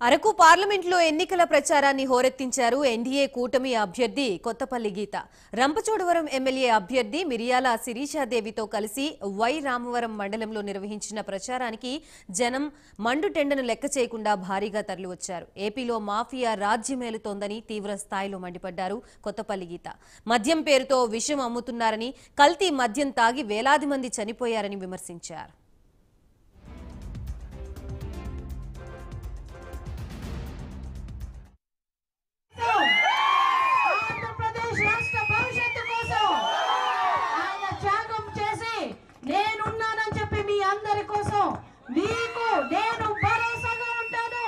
అరకు పార్లమెంట్లో ఎన్నికల ప్రచారాన్ని హోరెత్తించారు ఎన్డీఏ కూటమి అభ్యర్థి కొత్తపల్లి గీత. రంపచోడవరం ఎమ్మెల్యే అభ్యర్థి మిరియాల శిరీషాదేవితో కలిసి వై రామవరం మండలంలో నిర్వహించిన ప్రచారానికి జనం మండుటెండను లెక్క చేయకుండా భారీగా తరలివచ్చారు. ఏపీలో మాఫియా రాజ్యమేలుతోందని తీవ్ర స్థాయిలో మండిపడ్డారు కొత్తపల్లి గీత. మద్యం పేరుతో విషం అమ్ముతున్నారని, కల్తీ మద్యం తాగి వేలాది మంది చనిపోయారని విమర్శించారు. మీకు నేను భరోసాగా ఉంటాను.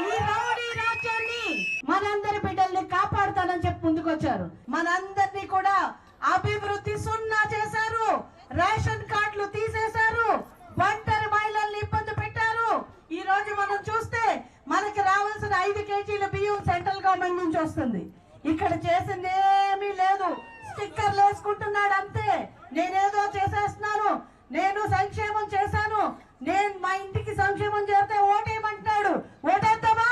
ఈ రౌడీ రాజ్యాన్ని మనందరి బిడ్డల్ని కాపాడుతానని చెప్పి ముందుకొచ్చారు. మనందరినీ కూడా అభివృద్ధి సున్నా చేశారు. రేషన్ కార్డులు తీసేశారు. ఒంటరి మహిళల్ని ఇబ్బంది పెట్టారు. ఈ రోజు మనం చూస్తే మనకి రావాల్సిన 5 కేజీల బియ్యం సెంట్రల్ గవర్నమెంట్ నుంచి వస్తుంది. ఇక్కడ చేసింది ఏమీ లేదు. స్టిక్కర్లు వేసుకుంటున్నాడు అంతే. నేనేదో చేసేస్తున్నాను, నేను సంక్షేమం చేశాను, నేను మా ఇంటికి సంక్షేమం చేస్తే ఓటేయమంటాడు. ఓటేద్దామా?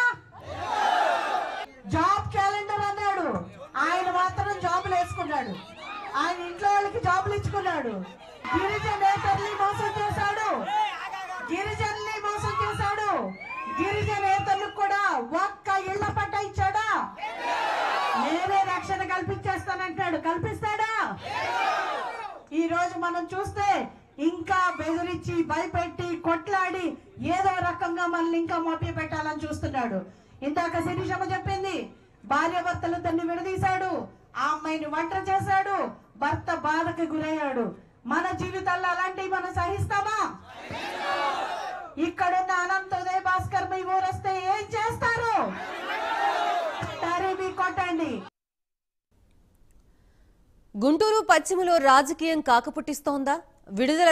జాబ్ క్యాలెండర్ అన్నాడు. ఆయన మాత్రం జాబులు వేసుకున్నాడు. ఆయన ఇంట్లో వాళ్ళకి జాబులు ఇచ్చుకున్నాడు. గిరిజనేతల్ని మోసం చేశాడు. గిరిజనేతలకు కూడా ఒక్క ఇళ్ల పట్ట ఇచ్చాడా? నేనే రక్షణ కల్పించేస్తానంటాడు. కల్పిస్తాడా? ఈ రోజు మనం చూస్తే ఇంకా బెదిరించి, భయపెట్టి, కొట్లాడి ఏదో రకంగా మనల్ని ఇంకా మభ్య పెట్టాలని చూస్తున్నాడు. ఇందాక శిరీషమ్మ చెప్పింది, భార్యాభర్తలు తన్ని విడదీశాడు, ఆ అమ్మాయిని వంట చేశాడు, భర్త బాధకు గురయ్యాడు. మన జీవితాల్లో అలాంటివి మనం సహిస్తామా? ఇక్కడున్న అనంతోదయ భాస్కర్ మీ ఊరొస్తే ఏం చేస్తారు? తరిమి కొట్టండి. గుంటూరు పశ్చిమలో రాజకీయం కాకపుట్టిస్తోందా? విడుదల